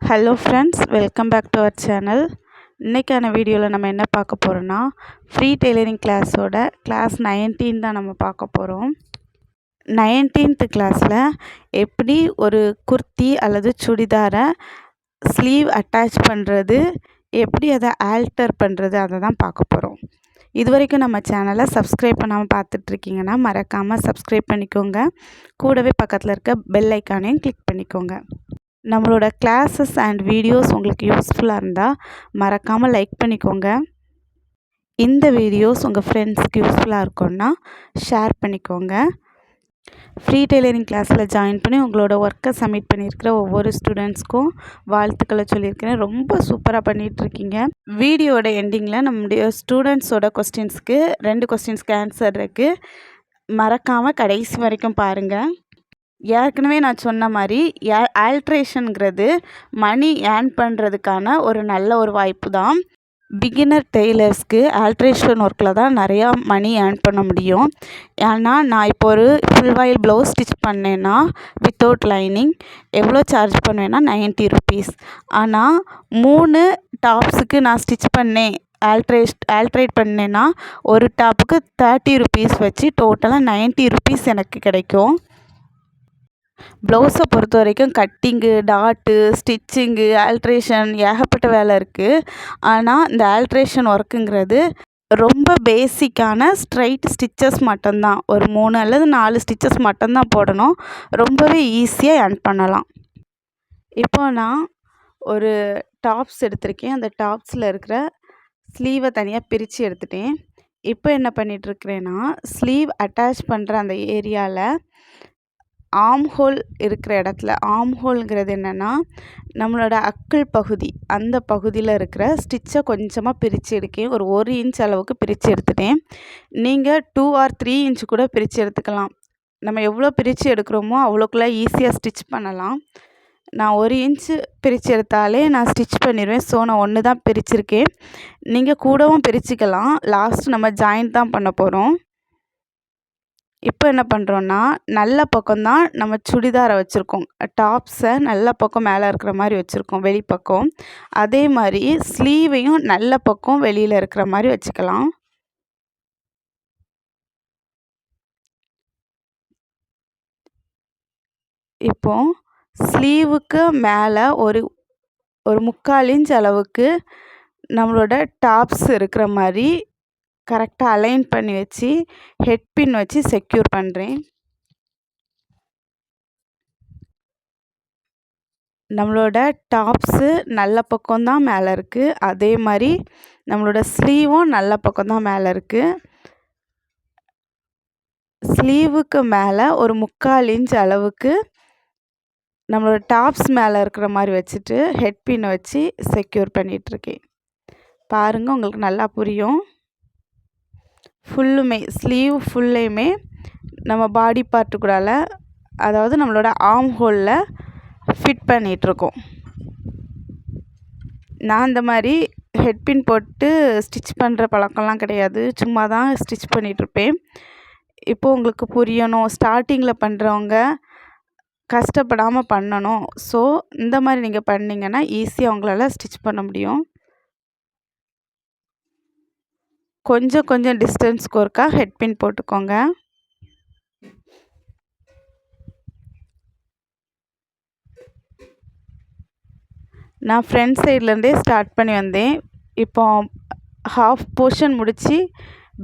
Hello friends, welcome back to our channel. இன்றைக்கான வீடியோவில் நம்ம என்ன பார்க்க போகிறோன்னா, ஃப்ரீ டெய்லரிங் கிளாஸோட கிளாஸ் 19 தான் நம்ம பார்க்க போகிறோம். 19th கிளாஸில் எப்படி ஒரு குர்த்தி அல்லது சுடிதாரை ஸ்லீவ் அட்டாச் பண்ணுறது, எப்படி அதை ஆல்டர் பண்ணுறது, அதை தான் பார்க்க போகிறோம். இது வரைக்கும் நம்ம சேனலை சப்ஸ்கிரைப் பண்ணாமல் பார்த்துட்ருக்கீங்கன்னா மறக்காமல் சப்ஸ்கிரைப் பண்ணிக்கோங்க. கூடவே பக்கத்தில் இருக்க பெல் ஐக்கானையும் கிளிக் பண்ணிக்கோங்க. நம்மளோட கிளாஸஸ் அண்ட் வீடியோஸ் உங்களுக்கு யூஸ்ஃபுல்லாக இருந்தால் மறக்காமல் லைக் பண்ணிக்கோங்க. இந்த வீடியோஸ் உங்கள் ஃப்ரெண்ட்ஸ்க்கு யூஸ்ஃபுல்லாக இருக்கும்னா ஷேர் பண்ணிக்கோங்க. ஃப்ரீ டெய்லரிங் கிளாஸில் ஜாயின் பண்ணி உங்களோட ஒர்க்கை சப்மிட் பண்ணியிருக்கிற ஒவ்வொரு ஸ்டூடெண்ட்ஸ்க்கும் வாழ்த்துக்களை சொல்லியிருக்கிறேன். ரொம்ப சூப்பராக பண்ணிகிட்ருக்கீங்க. வீடியோட எண்டிங்கில் நம்முடைய ஸ்டூடெண்ட்ஸோட கொஸ்டின்ஸ்க்கு 2 கொஸ்டின்ஸ்க்கு ஆன்சர் இருக்குது. மறக்காமல் கடைசி வரைக்கும் பாருங்கள். ஏற்கனவே நான் சொன்ன மாதிரி ஆல்ட்ரேஷனுங்கிறது மணி ஏர்ன் பண்ணுறதுக்கான ஒரு நல்ல ஒரு வாய்ப்பு தான். பிகினர் டெய்லர்ஸ்க்கு ஆல்ட்ரேஷன் ஒர்க்கில் தான் நிறையா மணி ஏர்ன் பண்ண முடியும். ஏன்னா நான் இப்போ ஒரு ஃபுல் வாயில் ப்ளவுஸ் ஸ்டிச் பண்ணேன்னா வித்தவுட் லைனிங் எவ்வளோ சார்ஜ் பண்ணுவேன்னா 90 ருபீஸ். ஆனால் 3 டாப்ஸுக்கு நான் ஸ்டிச் பண்ணேன், ஆல்ட்ரேட் பண்ணேன்னா ஒரு டாப்புக்கு 30 ருபீஸ் வச்சு டோட்டலாக 90 ருபீஸ் எனக்கு கிடைக்கும். ப்ளவுஸை பொறுத்த வரைக்கும் கட்டிங்கு, டாட்டு, ஸ்டிச்சிங்கு, ஆல்ட்ரேஷன் ஏகப்பட்ட வேலை இருக்குது. ஆனால் இந்த ஆல்ட்ரேஷன் ஒர்க்குங்கிறது ரொம்ப பேசிக்கான ஸ்ட்ரைட் ஸ்டிச்சஸ் மட்டும்தான். ஒரு 3 அல்லது 4 ஸ்டிச்சஸ் மட்டும்தான் போடணும். ரொம்பவே ஈஸியாக ஏர்ன் பண்ணலாம். இப்போ நான் ஒரு டாப்ஸ் எடுத்திருக்கேன். அந்த டாப்ஸில் இருக்கிற ஸ்லீவை தனியாக பிரித்து எடுத்துட்டேன். இப்போ என்ன பண்ணிகிட்ருக்கிறேன்னா, ஸ்லீவ் அட்டாச் பண்ணுற அந்த ஏரியாவில் ஆர்ம் ஹோல் இருக்கிற இடத்துல, ஆர்ம் ஹோல்ங்கிறது என்னென்னா நம்மளோட அக்கிள் பகுதி, அந்த பகுதியில் இருக்கிற ஸ்டிச்சை கொஞ்சமாக பிரித்து எடுக்கேன். ஒரு 1 இன்ச் அளவுக்கு பிரித்து எடுத்துட்டேன். நீங்கள் 2 or 3 இன்ச் கூட பிரித்து எடுத்துக்கலாம். நம்ம எவ்வளோ பிரித்து எடுக்கிறோமோ அவ்வளோக்குள்ள ஈஸியாக ஸ்டிச் பண்ணலாம். நான் 1 இன்ச்சு பிரித்து எடுத்தாலே நான் ஸ்டிச் பண்ணிடுவேன். ஸோ நான் 1 தான் பிரிச்சிருக்கேன். நீங்கள் கூடவும் பிரிச்சுக்கலாம். லாஸ்ட்டு நம்ம ஜாயின் தான் பண்ண போகிறோம். இப்போ என்ன பண்ணுறோன்னா, நல்ல பக்கம்தான் நம்ம சுடிதாரை வச்சுருக்கோம். டாப்ஸை நல்ல பக்கம் மேலே இருக்கிற மாதிரி வச்சுருக்கோம், வெளிப்பக்கம். அதே மாதிரி ஸ்லீவையும் நல்ல பக்கம் வெளியில் இருக்கிற மாதிரி வச்சுக்கலாம். இப்போ ஸ்லீவுக்கு மேலே ஒரு 3/4 இன்ச் அளவுக்கு நம்மளோட டாப்ஸ் இருக்கிற மாதிரி கரெக்டாக அலைன் பண்ணி வச்சு ஹெட் பின் வச்சு செக்யூர் பண்ணுறேன். நம்மளோட டாப்ஸு நல்ல பக்கம்தான் மேலே இருக்குது. அதே மாதிரி நம்மளோட ஸ்லீவும் நல்ல பக்கம்தான் மேலே இருக்குது. ஸ்லீவுக்கு மேலே ஒரு 3/4 இன்ச் அளவுக்கு நம்மளோட டாப்ஸ் மேலே இருக்கிற மாதிரி வச்சுட்டு ஹெட் பின்னை வச்சு செக்யூர் பண்ணிகிட்ருக்கேன். பாருங்கள், உங்களுக்கு நல்லா புரியும். ஃபுல்லுமே ஸ்லீவ் ஃபுல்லையுமே நம்ம பாடி பார்ட்டு கூடால, அதாவது நம்மளோட ஆர்ம் ஹோலில் ஃபிட் பண்ணிகிட்ருக்கோம். நான் இந்த மாதிரி ஹெட் பின் போட்டு ஸ்டிச் பண்ணுற பழக்கம்லாம் கிடையாது. சும்மா தான் ஸ்டிச் பண்ணிகிட்ருப்பேன். இப்போது உங்களுக்கு புரியணும், ஸ்டார்டிங்கில் பண்ணுறவங்க கஷ்டப்படாமல் பண்ணணும். ஸோ இந்த மாதிரி நீங்கள் பண்ணிங்கன்னா ஈஸியாக உங்களால் ஸ்டிச் பண்ண முடியும். கொஞ்சம் டிஸ்டன்ஸ்க்கு ஒருக்கா ஹெட் பின் போட்டுக்கோங்க. நான் ஃப்ரண்ட் சைட்லேருந்தே ஸ்டார்ட் பண்ணி வந்தேன். இப்போ ஹாஃப் போர்ஷன் முடித்து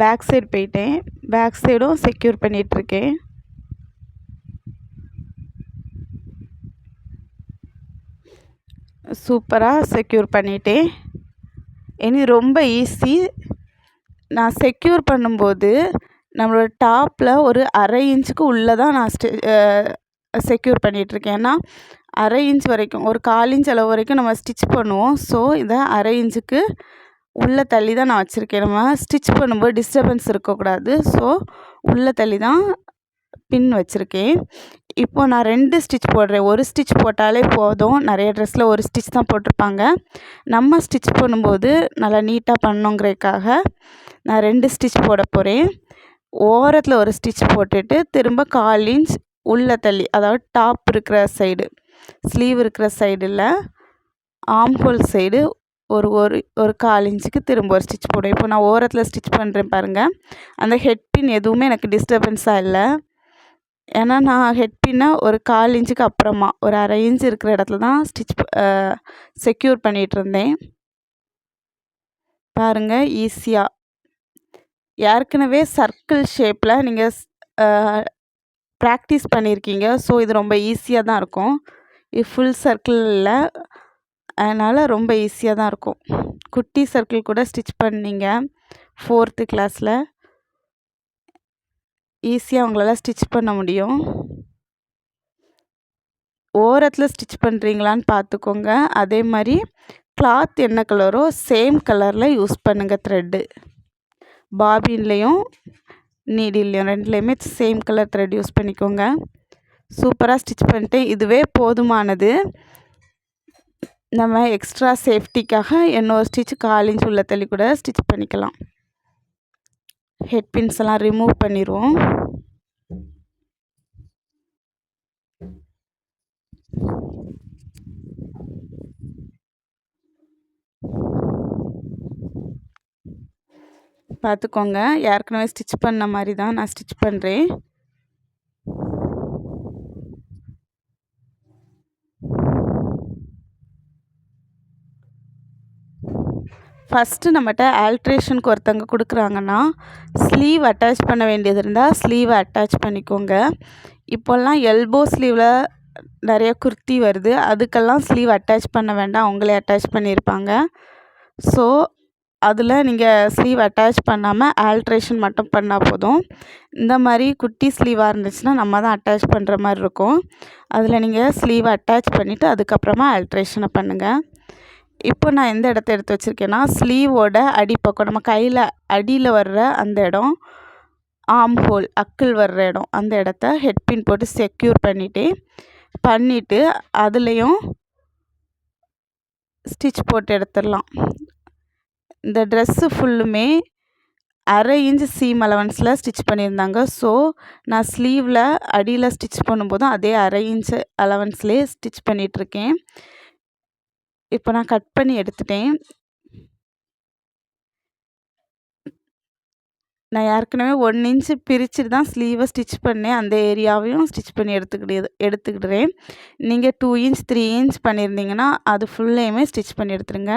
பேக் சைடு போயிட்டேன். பேக் சைடும் செக்யூர் பண்ணிகிட்ருக்கேன். சூப்பராக செக்யூர் பண்ணிட்டேன். இனி ரொம்ப ஈஸி. நான் செக்யூர் பண்ணும்போது நம்மளோட டாப்பில் ஒரு 1/2 இன்ச்சுக்கு உள்ளே தான் நான் செக்யூர் பண்ணிகிட்ருக்கேன். ஏன்னா 1/2 இன்ச் வரைக்கும், ஒரு 1/4 இன்ச் அளவு வரைக்கும் நம்ம ஸ்டிச் பண்ணுவோம். ஸோ இதை 1/2 இன்ச்சுக்கு உள்ளே தள்ளி தான் நான் வச்சுருக்கேன். நம்ம ஸ்டிச் பண்ணும்போது டிஸ்டர்பன்ஸ் இருக்கக்கூடாது. ஸோ உள்ளே தள்ளி தான் பின் வச்சுருக்கேன். இப்போ நான் 2 ஸ்டிச் போடுறேன். 1 ஸ்டிச் போட்டாலே போதும். நிறைய ட்ரெஸ்ஸில் 1 ஸ்டிச் தான் போட்டிருப்பாங்க. நம்ம ஸ்டிச் பண்ணும்போது நல்லா நீட்டாக பண்ணணுங்கிறதுக்காக நான் 2 ஸ்டிச் போட போகிறேன். ஓரத்தில் ஒரு ஸ்டிச் போட்டுட்டு திரும்ப 1/4 இன்ச் உள்ளே தள்ளி, அதாவது டாப் இருக்கிற சைடு, ஸ்லீவ் இருக்கிற சைடில் ஆம் ஹோல் சைடு ஒரு ஒரு ஒரு 1/4 இன்ச்சுக்கு திரும்ப ஒரு ஸ்டிச் போடுவேன். இப்போ நான் ஓரத்தில் ஸ்டிச் பண்ணுறேன் பாருங்கள். அந்த ஹெட் பின் எதுவுமே எனக்கு டிஸ்டர்பன்ஸாக இல்லை. ஏன்னா நான் ஹெட் பின்னை ஒரு 1/4 இன்ச்சுக்கு அப்புறமா ஒரு 1/2 இன்ச் இருக்கிற இடத்துல தான் செக்யூர் பண்ணிகிட்ருந்தேன். பாருங்கள், ஈஸியாக ஏற்கனவே சர்க்கிள் ஷேப்பில் நீங்கள் ப்ராக்டிஸ் பண்ணியிருக்கீங்க. ஸோ இது ரொம்ப ஈஸியாக தான் இருக்கும். இது ஃபுல் சர்க்கிள் இல்லை, அதனால் ரொம்ப ஈஸியாக தான் இருக்கும். குட்டி சர்க்கிள் கூட ஸ்டிச் பண்ணீங்க 4th கிளாஸில், ஈஸியாக உங்களால் ஸ்டிச் பண்ண முடியும். ஓரத்தில் ஸ்டிச் பண்ணுறீங்களான்னு பார்த்துக்கோங்க. அதே மாதிரி கிளாத் என்ன கலரோ சேம் கலரில் யூஸ் பண்ணுங்கள் த்ரெட்டு. பாபின்லேயும் நீடில்லையும் 2லேயுமே சேம் கலர் த்ரெட் யூஸ் பண்ணிக்கோங்க. சூப்பராக ஸ்டிச் பண்ணிட்டேன். இதுவே போதுமானது. நம்ம எக்ஸ்ட்ரா சேஃப்டிக்காக இன்னொரு ஸ்டிச் 1/4 இன்ச் உள்ள தள்ளி கூட ஸ்டிச் பண்ணிக்கலாம். ஹெட் பின்ஸ் எல்லாம் ரிமூவ் பண்ணிடுவோம். பார்த்துக்கோங்க, ஏற்கனவே ஸ்டிச் பண்ண மாதிரி தான் நான் ஸ்டிச் பண்ணுறேன். ஃபஸ்ட்டு நம்மகிட்ட ஆல்ட்ரேஷனுக்கு ஒருத்தவங்க கொடுக்குறாங்கன்னா ஸ்லீவ் அட்டாச் பண்ண வேண்டியது இருந்தால் ஸ்லீவை அட்டாச் பண்ணிக்கோங்க. இப்போல்லாம் எல்போ ஸ்லீவில் நிறைய குர்த்தி வருது, அதுக்கெல்லாம் ஸ்லீவ் அட்டாச் பண்ண வேண்டாம், அவங்களே அட்டாச் பண்ணியிருப்பாங்க. ஸோ அதில் நீங்கள் ஸ்லீவ் அட்டாச் பண்ணாமல் ஆல்ட்ரேஷன் மட்டும் பண்ணால் போதும். இந்த மாதிரி குட்டி ஸ்லீவாக இருந்துச்சுன்னா நம்ம தான் அட்டாச் பண்ணுற மாதிரி இருக்கும். அதில் நீங்கள் ஸ்லீவை அட்டாச் பண்ணிவிட்டு அதுக்கப்புறமா ஆல்ட்ரேஷனை பண்ணுங்கள். இப்போ நான் எந்த இடத்த எடுத்து வச்சுருக்கேன்னா ஸ்லீவோட அடிப்பக்கம், நம்ம கையில் அடியில் வர்ற அந்த இடம், ஆம் ஹோல் அக்கிள் வர்ற இடம், அந்த இடத்த ஹெட் பின் போட்டு செக்யூர் பண்ணிவிட்டு அதுலேயும் ஸ்டிச் போட்டு எடுத்துடலாம். இந்த ட்ரெஸ்ஸு ஃபுல்லுமே 1/2 இன்ச் சீம் அலவன்ஸில் ஸ்டிச் பண்ணியிருந்தாங்க. ஸோ நான் ஸ்லீவில் அடியில் ஸ்டிச் பண்ணும்போதும் அதே 1/2 இன்ச் அலவன்ஸ்லேயே ஸ்டிச் பண்ணிகிட்ருக்கேன். இப்போ நான் கட் பண்ணி எடுத்துட்டேன். நான் ஏற்கனவே 1 இன்ச்சு பிரிச்சுட்டு தான் ஸ்லீவை ஸ்டிச் பண்ணேன். அந்த ஏரியாவையும் ஸ்டிச் பண்ணி எடுத்துக்கிடுறேன். நீங்கள் 2 இன்ச் 3 இன்ச் பண்ணியிருந்தீங்கன்னா அது ஃபுல்லையுமே ஸ்டிச் பண்ணி எடுத்துருங்க.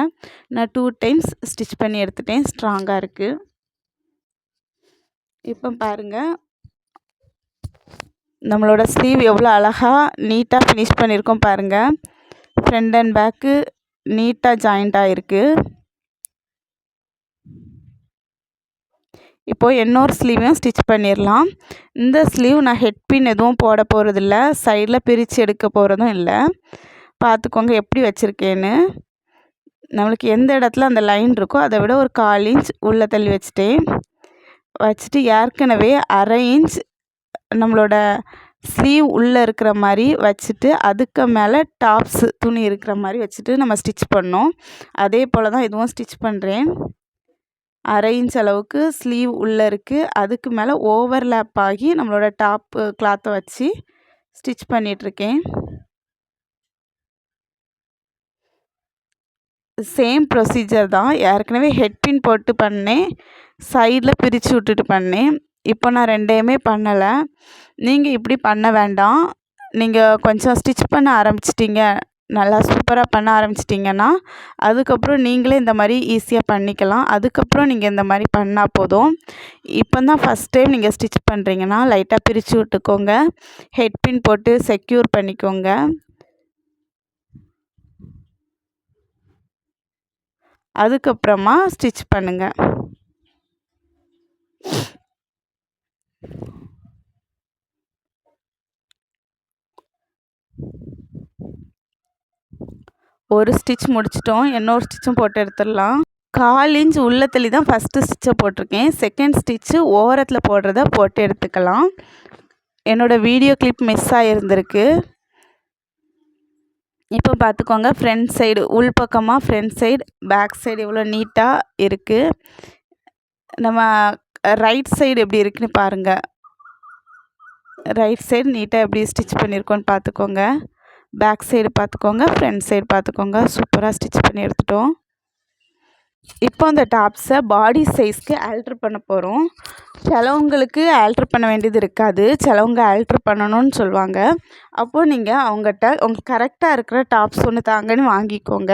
நான் 2 டைம்ஸ் ஸ்டிச் பண்ணி எடுத்துட்டேன். ஸ்ட்ராங்காக இருக்குது. இப்போ பாருங்கள், நம்மளோட ஸ்லீவ் எவ்வளோ அழகாக நீட்டாக ஃபினிஷ் பண்ணியிருக்கோம் பாருங்கள். ஃப்ரண்ட் அண்ட் பேக்கு நீட்டாக ஜாயிண்ட்டாக இருக்குது. இப்போது இன்னொரு ஸ்லீவையும் ஸ்டிச் பண்ணிடலாம். இந்த ஸ்லீவ் நான் ஹெட் பின் எதுவும் போட போகிறதில்ல, சைடில் பிரித்து எடுக்க போகிறதும் இல்லை. பார்த்துக்கோங்க எப்படி வச்சுருக்கேன்னு. நம்மளுக்கு எந்த இடத்துல அந்த லைன் இருக்கோ அதை விட ஒரு 1/4 இன்ச் உள்ளே தள்ளி வச்சுட்டு ஏற்கனவே 1/2 இன்ச் நம்மளோட ஸ்லீவ் உள்ளே இருக்கிற மாதிரி வச்சுட்டு அதுக்கு மேலே டாப்ஸு துணி இருக்கிற மாதிரி வச்சுட்டு நம்ம ஸ்டிச் பண்ணோம். அதே போல் தான் இதுவும் ஸ்டிச் பண்ணுறேன். 1/2 இன்ச் அளவுக்கு ஸ்லீவ் உள்ளே இருக்குது, அதுக்கு மேலே ஓவர்லேப் ஆகி நம்மளோட டாப்பு கிளாத்தை வச்சு ஸ்டிச் பண்ணிகிட்ருக்கேன். சேம் ப்ரொசீஜர் தான். ஏற்கனவே ஹெட் பின் போட்டு பண்ணேன், சைடில் பிரித்து விட்டுட்டு பண்ணேன். இப்போ நான் 2யுமே பண்ணலை. நீங்கள் இப்படி பண்ண வேண்டாம். நீங்கள் கொஞ்சம் ஸ்டிச் பண்ண ஆரம்பிச்சிட்டிங்க, நல்லா சூப்பராக பண்ண ஆரம்பிச்சிட்டிங்கன்னா அதுக்கப்புறம் நீங்களே இந்த மாதிரி ஈஸியாக பண்ணிக்கலாம். அதுக்கப்புறம் நீங்கள் இந்த மாதிரி பண்ணால் போதும். இப்போ தான் ஃபஸ்ட் டைம் நீங்கள் ஸ்டிச் பண்ணுறீங்கன்னா லைட்டாக பிரித்து விட்டுக்கோங்க, ஹெட் பின் போட்டு செக்யூர் பண்ணிக்கோங்க. அதுக்கப்புறமா ஸ்டிச் பண்ணுங்கள். ஒரு ஸ்டிச் முடிச்சிட்டோம், இன்னொரு ஸ்டிச்சும் போட்டு எடுத்துடலாம். 1/4 இன்ச் உள்ள தள்ளி தான் ஃபஸ்ட்டு ஸ்டிச்சை போட்டிருக்கேன். செகண்ட் ஸ்டிச்சு ஓரத்தில் போடுறத போட்டு எடுத்துக்கலாம். என்னோடய வீடியோ கிளிப் மிஸ் ஆகிருந்திருக்கு. இப்போ பார்த்துக்கோங்க, ஃப்ரண்ட் சைடு உள் பக்கமாக ஃப்ரண்ட் சைடு பேக் சைடு எவ்வளோ நீட்டாக இருக்குது. நம்ம ரைட் சைடு எப்படி இருக்குன்னு பாருங்கள். ரைட் சைடு நீட்டாக எப்படி ஸ்டிச் பண்ணியிருக்கோன்னு பார்த்துக்கோங்க. பேக் சைடு பார்த்துக்கோங்க, ஃப்ரண்ட் சைடு பார்த்துக்கோங்க. சூப்பராக ஸ்டிச் பண்ணி எடுத்துட்டோம். இப்போ அந்த டாப்ஸை பாடி சைஸ்க்கு ஆல்ட்ரு பண்ண போகிறோம். சிலவங்களுக்கு ஆல்ட்ரு பண்ண வேண்டியது இருக்காது, சிலவங்க ஆல்ட்ரு பண்ணணும்னு சொல்லுவாங்க. அப்போது நீங்கள் அவங்ககிட்ட உங்களுக்கு கரெக்டாக இருக்கிற டாப்ஸ் ஒன்று தாங்கன்னு வாங்கிக்கோங்க.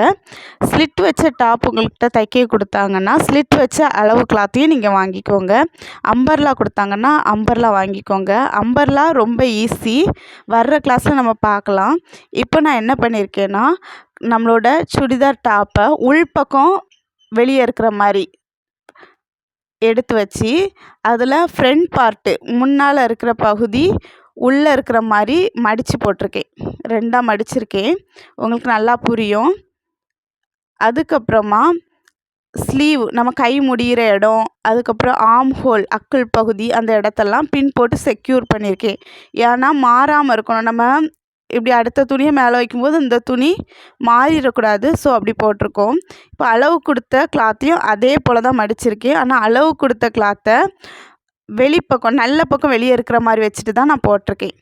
ஸ்லிட் வச்ச டாப் உங்கள்கிட்ட தைக்க கொடுத்தாங்கன்னா ஸ்லிட் வச்ச அளவு கிளாத்தையும் நீங்கள் வாங்கிக்கோங்க. அம்பர்லா கொடுத்தாங்கன்னா அம்பர்லா வாங்கிக்கோங்க. அம்பர்லா ரொம்ப ஈஸி, வர்ற கிளாஸில் நம்ம பார்க்கலாம். இப்போ நான் என்ன பண்ணியிருக்கேன்னா, நம்மளோட சுடிதார் டாப்பை உள்பக்கம் வெளியே இருக்கிற மாதிரி எடுத்து வச்சு அதில் ஃப்ரண்ட் பார்ட்டு முன்னால் இருக்கிற பகுதி உள்ளே இருக்கிற மாதிரி மடித்து போட்டிருக்கேன். 2ஆக மடிச்சிருக்கேன், உங்களுக்கு நல்லா புரியும். அதுக்கப்புறமா ஸ்லீவ் நம்ம கை முடிகிற இடம், அதுக்கப்புறம் ஆர்ம் ஹோல் அக்குள் பகுதி, அந்த இடத்தெல்லாம் பின் போட்டு செக்யூர் பண்ணியிருக்கேன். ஏன்னா மாறாமல் இருக்கணும். நம்ம இப்படி அடுத்த துணியை மேலே வைக்கும்போது இந்த துணி மாறிடக்கூடாது. ஸோ அப்படி போட்டிருக்கோம். இப்போ அளவு கொடுத்த கிளாத்தையும் அதே போல் தான் மடிச்சிருக்கேன். ஆனால் அளவு கொடுத்த கிளாத்தை வெளிப்பக்கம் நல்ல பக்கம் வெளியே இருக்கிற மாதிரி வச்சுட்டு தான் நான் போட்டிருக்கேன்.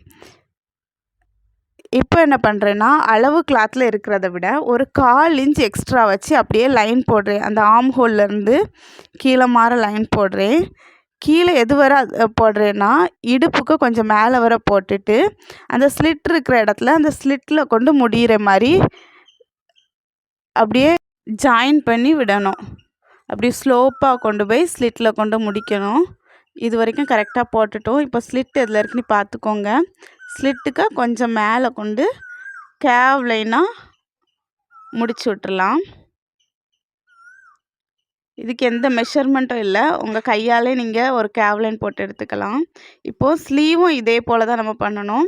இப்போ என்ன பண்ணுறேன்னா, அளவு கிளாத்தில் இருக்கிறத விட ஒரு 1/4 இன்ச் எக்ஸ்ட்ரா வச்சு அப்படியே லைன் போடுறேன். அந்த ஆர்ம் ஹோல்லேருந்து கீழே மாற லைன் போடுறேன். கீழே எது வர போடுறேன்னா, இடுப்புக்கு கொஞ்சம் மேலே வர போட்டுட்டு அந்த ஸ்லிட் இருக்கிற இடத்துல அந்த ஸ்லிட்டில் கொண்டு முடிகிற மாதிரி அப்படியே ஜாயின் பண்ணி விடணும். அப்படி ஸ்லோப்பாக கொண்டு போய் ஸ்லிட்டில் கொண்டு முடிக்கணும். இது வரைக்கும் கரெக்டாக போட்டுட்டோம். இப்போ ஸ்லிட் எதில் இருக்குன்னு பார்த்துக்கோங்க. ஸ்லிட்டுக்கு கொஞ்சம் மேலே கொண்டு கேவ் லைனாக முடிச்சு விட்டுறலாம். இதுக்கு எந்த மெஷர்மெண்ட்டும் இல்லை, உங்கள் கையாலே நீங்கள் ஒரு கேவ் லைன் போட்டு எடுத்துக்கலாம். இப்போது ஸ்லீவும் இதே போல் தான் நம்ம பண்ணணும்.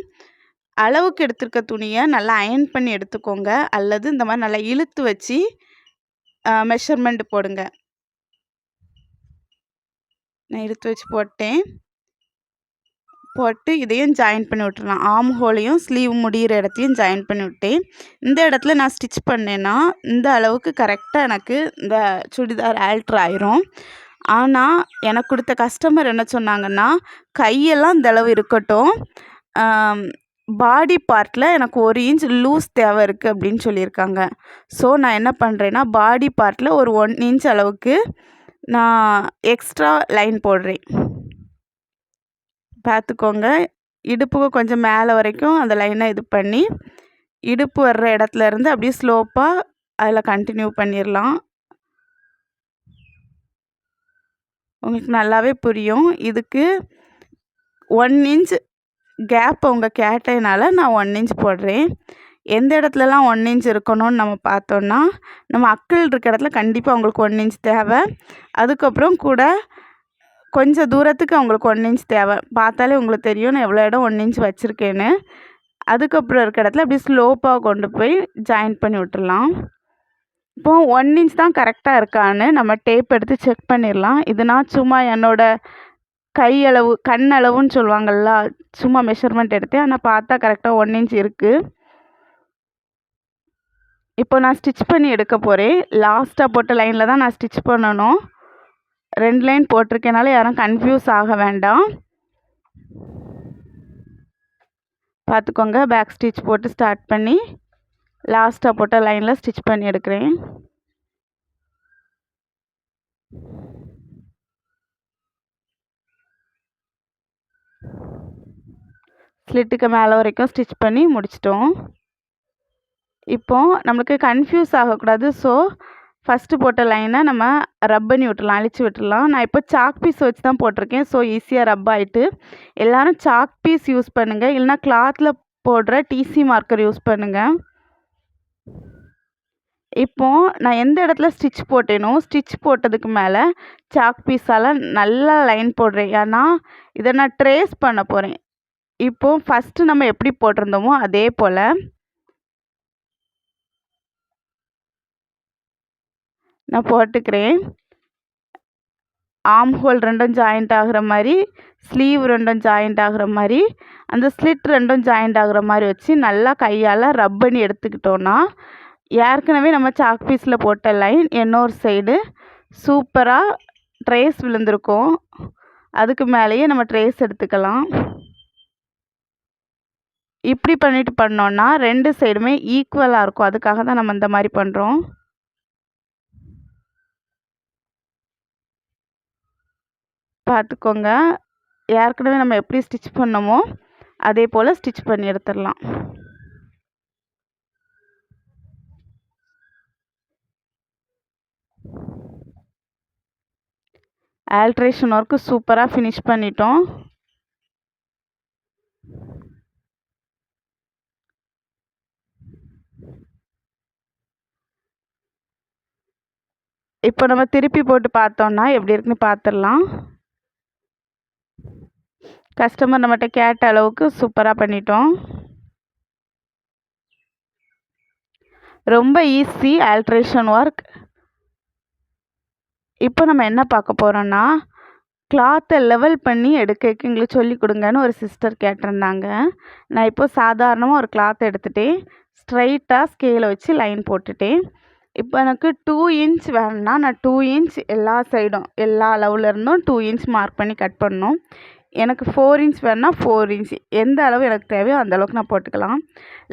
அளவுக்கு எடுத்துருக்க துணியை நல்லா அயன் பண்ணி எடுத்துக்கோங்க, அல்லது இந்த மாதிரி நல்லா இழுத்து வச்சு மெஷர்மெண்ட் போடுங்க. நான் இழுத்து வச்சு போட்டு இதையும் ஜாயின் பண்ணி விட்டுறலாம். ஆர்ம் ஹோலையும் ஸ்லீவ் முடிகிற இடத்தையும் ஜாயின் பண்ணி விட்டேன். இந்த இடத்துல நான் ஸ்டிச் பண்ணேன்னா இந்த அளவுக்கு கரெக்டாக எனக்கு இந்த சுடிதார் ஆல்ட்ரு ஆயிரும். ஆனால் எனக்கு கொடுத்த கஸ்டமர் என்ன சொன்னாங்கன்னா, கையெல்லாம் இந்த அளவு இருக்கட்டும், பாடி பார்ட்டில் எனக்கு 1 இன்ச் லூஸ் தேவை இருக்குது அப்படின்னு சொல்லியிருக்காங்க. ஸோ நான் என்ன பண்ணுறேன்னா, பாடி பார்ட்டில் ஒரு 1 இன்ச் அளவுக்கு நான் எக்ஸ்ட்ரா லைன் போடுறேன். பார்த்துக்கோங்க. இடுப்புக்கு கொஞ்சம் மேலே வரைக்கும் அந்த லைனை இது பண்ணி இடுப்பு வர்ற இடத்துலேருந்து அப்படியே ஸ்லோப்பாக அதில் கண்டினியூ பண்ணிடலாம். உங்களுக்கு நல்லாவே புரியும். இதுக்கு 1 இன்ச் கேப் அவங்க கேட்டதுனால நான் 1 இன்ச் போடுறேன். எந்த இடத்துலலாம் 1 இன்ச் இருக்கணும்னு நம்ம பார்த்தோன்னா, நம்ம அக்கிள் இருக்க இடத்துல கண்டிப்பாக அவங்களுக்கு 1 இன்ச் தேவை. அதுக்கப்புறம் கூட கொஞ்சம் தூரத்துக்கு அவங்களுக்கு 1 இன்ச் தேவை. பார்த்தாலே உங்களுக்கு தெரியும் நான் எவ்வளோ இடம் 1 இன்ச் வச்சுருக்கேன்னு. அதுக்கப்புறம் இருக்க இடத்துல அப்படியே ஸ்லோப்பாக கொண்டு போய் ஜாயின் பண்ணி விட்டுடலாம். இப்போது 1 இன்ச் தான் கரெக்டாக இருக்கான்னு நம்ம டேப் எடுத்து செக் பண்ணிடலாம். இது நான் சும்மா என்னோடய கை அளவு கண் அளவுன்னு சொல்லுவாங்கள்ல, சும்மா மெஷர்மெண்ட் எடுத்தேன். ஆனால் பார்த்தா கரெக்டாக 1 இன்ச் இருக்குது. இப்போ நான் ஸ்டிச் பண்ணி எடுக்க போகிறேன். லாஸ்ட்டாக போட்ட லைனில் தான் நான் ஸ்டிச் பண்ணணும். 2 லைன் போட்டிருக்கனால யாரும் கன்ஃபியூஸ் ஆக வேண்டாம். பார்த்துக்கோங்க. பேக் ஸ்டிச் போட்டு ஸ்டார்ட் பண்ணி லாஸ்ட்டாக போட்ட லைனில் ஸ்டிச் பண்ணி எடுக்கிறேன். ஸ்லிட்டுக்கு மேலே வரைக்கும் ஸ்டிச் பண்ணி முடிச்சிட்டோம். இப்போது நம்மளுக்கு கன்ஃபியூஸ் ஆகக்கூடாது. ஸோ ஃபஸ்ட்டு போட்ட லைனை நம்ம ரப் பண்ணி விட்டுடலாம், அழிச்சு விட்டுடலாம். நான் இப்போ சாக் பீஸ் வச்சு தான் போட்டிருக்கேன். ஸோ ஈஸியாக ரப் ஆகிட்டு. எல்லோரும் சாக் பீஸ் யூஸ் பண்ணுங்கள், இல்லைனா கிளாத்தில் போடுற டிசி மார்க்கர் யூஸ் பண்ணுங்கள். இப்போது நான் எந்த இடத்துல ஸ்டிச் போட்டேனோ ஸ்டிச் போட்டதுக்கு மேலே சாக் பீஸால் நல்லா லைன் போடுறேன். ஏன்னா இதை நான் ட்ரேஸ் பண்ண போகிறேன். இப்போது ஃபஸ்ட்டு நம்ம எப்படி போட்டிருந்தோமோ அதே போல் நான் போட்டுக்கிறேன். ஆர்ம் ஹோல் 2ம் ஜாயிண்ட் ஆகிற மாதிரி, ஸ்லீவ் 2ம் ஜாயிண்ட் ஆகிற மாதிரி, அந்த ஸ்லிட் 2ம் ஜாயிண்ட் ஆகிற மாதிரி வச்சு நல்லா கையால் ரப் பண்ணி எடுத்துக்கிட்டோன்னா, ஏற்கனவே நம்ம சாக் பீஸில் போட்ட லைன் இன்னொரு சைடு சூப்பராக ட்ரேஸ் விழுந்திருக்கும். அதுக்கு மேலேயே நம்ம ட்ரேஸ் எடுத்துக்கலாம். இப்படி பண்ணிட்டு பண்ணோன்னா 2 சைடுமே ஈக்குவலாக இருக்கும். அதுக்காக தான் நம்ம இந்த மாதிரி பண்ணுறோம். பார்த்துக்கோங்க. ஏற்கனவே நம்ம எப்படி ஸ்டிச் பண்ணோமோ அதே போல் ஸ்டிச் பண்ணி எடுத்துடலாம். ஆல்ட்ரேஷன் ஒர்க்கு சூப்பராக ஃபினிஷ் பண்ணிட்டோம். இப்போ நம்ம திருப்பி போட்டு பார்த்தோம்னா எப்படி இருக்குன்னு பார்த்துடலாம். கஸ்டமர் நம்மகிட்ட கேட்ட அளவுக்கு சூப்பராக பண்ணிட்டோம். ரொம்ப ஈஸி ஆல்ட்ரேஷன் ஒர்க். இப்போ நம்ம என்ன பார்க்க போகிறோன்னா, கிளாத்தை லெவல் பண்ணி எடுக்க எங்களுக்கு சொல்லி கொடுங்கன்னு ஒரு சிஸ்டர் கேட்டிருந்தாங்க. நான் இப்போ சாதாரணமாக ஒரு கிளாத்தை எடுத்துகிட்டேன். ஸ்ட்ரைட்டாக ஸ்கேலை வச்சு லைன் போட்டுட்டேன். இப்போ எனக்கு 2 இன்ச் வேணும்னா நான் 2 இன்ச் எல்லா சைடும் எல்லா அளவுலேருந்தும் 2 இன்ச் மார்க் பண்ணி கட் பண்ணணும். எனக்கு 4 இன்ச் வேணும்னா 4 இன்ச் எந்த அளவு எனக்கு தேவையோ அந்த அளவுக்கு நான் போட்டுக்கலாம்.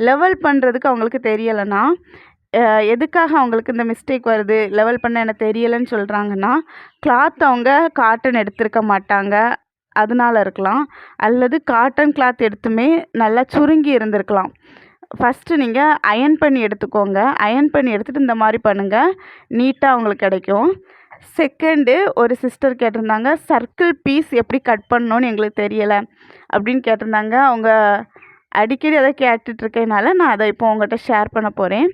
லெவல் பண்ணுறதுக்கு அவங்களுக்கு தெரியலைன்னா எதுக்காக அவங்களுக்கு இந்த மிஸ்டேக் வருது, லெவல் பண்ண எனக்கு தெரியலைன்னு சொல்கிறாங்கன்னா, கிளாத் அவங்க காட்டன் எடுத்திருக்க மாட்டாங்க, அதனால இருக்கலாம். அல்லது காட்டன் கிளாத் எடுத்துமே நல்லா சுருங்கி இருந்திருக்கலாம். ஃபஸ்ட்டு நீங்கள் அயர்ன் பண்ணி எடுத்துக்கோங்க. அயர்ன் பண்ணி எடுத்துகிட்டு இந்த மாதிரி பண்ணுங்கள், நீட்டாக அவங்களுக்கு கிடைக்கும். செகண்டு ஒரு சிஸ்டர் கேட்டிருந்தாங்க, சர்க்கிள் பீஸ் எப்படி கட் பண்ணணுன்னு எங்களுக்கு தெரியலை அப்படின்னு கேட்டிருந்தாங்க. அவங்க அடிக்கடி அதை கேட்டுட்ருக்கனால நான் அதை இப்போ உங்கள்கிட்ட ஷேர் பண்ண போகிறேன்.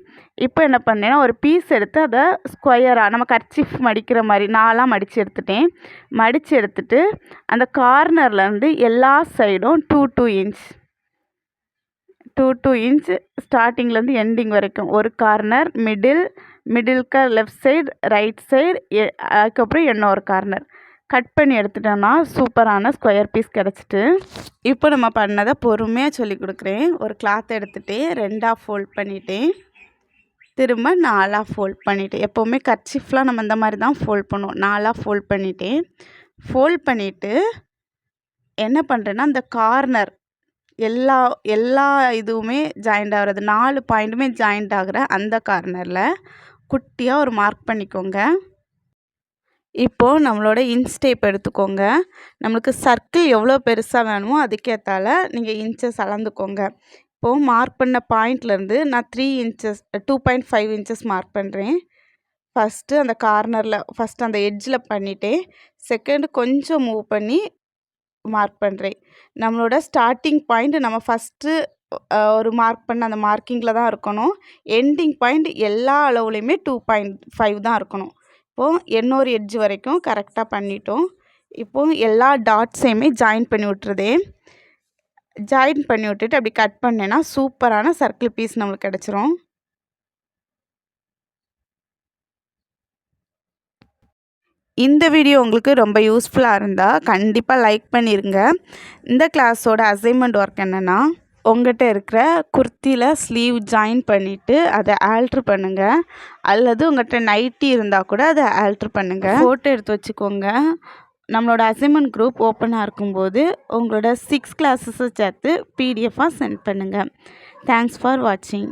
இப்போ என்ன பண்ணேன்னா, ஒரு பீஸ் எடுத்து அதை ஸ்கொயராக நம்ம கர்ச்சீஃப் மடிக்கிற மாதிரி 4ஆக மடித்து எடுத்துட்டேன். மடித்து எடுத்துட்டு அந்த கார்னர்லேருந்து எல்லா சைடும் 2 இன்ச் 2 இன்ச் ஸ்டார்டிங்லேருந்து எண்டிங் வரைக்கும் ஒரு கார்னர், மிடிலுக்கு லெஃப்ட் சைடு, ரைட் சைடு, அதுக்கப்புறம் இன்னொரு கார்னர் கட் பண்ணி எடுத்துட்டோன்னா சூப்பரான ஸ்கொயர் பீஸ் கிடச்சிட்டு. இப்போ நம்ம பண்ணதை பொறுமையாக சொல்லி கொடுக்குறேன். ஒரு கிளாத் எடுத்துகிட்டு 2ஆக ஃபோல்ட் பண்ணிவிட்டேன், திரும்ப 4ஆக ஃபோல்ட் பண்ணிவிட்டேன். எப்போவுமே கர்ச்சீஃப்லாம் நம்ம இந்த மாதிரி தான் ஃபோல்ட் பண்ணுவோம். 4ஆக ஃபோல்ட் பண்ணிவிட்டேன். ஃபோல்ட் பண்ணிவிட்டு என்ன பண்ணுறேன்னா, அந்த கார்னர் எல்லா இதுவுமே ஜாயிண்ட் ஆகிறது 4 பாயிண்ட்டுமே ஜாயிண்ட் ஆகிற அந்த கார்னரில் குட்டியாக ஒரு மார்க் பண்ணிக்கோங்க. இப்போது நம்மளோட இன்ச் டேப் எடுத்துக்கோங்க. நம்மளுக்கு சர்க்கிள் எவ்வளோ பெருசாக வேணுமோ அதுக்கேற்றால நீங்கள் இன்ச்சஸ் அளந்துக்கோங்க. இப்போது மார்க் பண்ண பாயிண்ட்லேருந்து நான் 3 இன்ச்சஸ் 2.5 இன்ச்சஸ் மார்க் பண்ணுறேன். ஃபஸ்ட்டு அந்த கார்னரில் ஃபஸ்ட்டு அந்த எட்ஜில் பண்ணிவிட்டேன். செகண்டு கொஞ்சம் மூவ் பண்ணி மார்க் பண்ணுறேன். நம்மளோட ஸ்டார்டிங் பாயிண்ட் நம்ம ஃபஸ்ட்டு ஒரு மார்க் பண்ண அந்த மார்க்கிங்கில் தான் இருக்கணும். எண்டிங் பாயிண்ட் எல்லா அளவுலேயுமே 2.5 தான் இருக்கணும். இப்போது இன்னொரு எட்ஜ் வரைக்கும் கரெக்டாக பண்ணிட்டோம். இப்போது எல்லா டாட்ஸையுமே ஜாயின் பண்ணி விட்டுருதேன். ஜாயின் பண்ணி விட்டுட்டு அப்படி கட் பண்ணேன்னா சூப்பரான சர்க்கிள் பீஸ் நம்மளுக்கு கிடச்சிரும். இந்த வீடியோ உங்களுக்கு ரொம்ப யூஸ்ஃபுல்லாக இருந்தால் கண்டிப்பாக லைக் பண்ணிடுங்க. இந்த கிளாஸோட அசைன்மெண்ட் ஒர்க் என்னென்னா, உங்கள்கிட்ட இருக்கிற குர்த்தியில் ஸ்லீவ் ஜாயின் பண்ணிவிட்டு அதை ஆல்ட்ரு பண்ணுங்கள். அல்லது உங்கள்கிட்ட நைட்டி இருந்தால் கூட அதை ஆல்ட்ரு பண்ணுங்கள். ஃபோட்டோ எடுத்து வச்சுக்கோங்க. நம்மளோட அசைன்மெண்ட் குரூப் ஓப்பனாக இருக்கும்போது உங்களோட 6 கிளாஸஸை சேர்த்து பிடிஎஃபாக சென்ட் பண்ணுங்கள். தேங்க்ஸ் ஃபார் வாட்சிங்.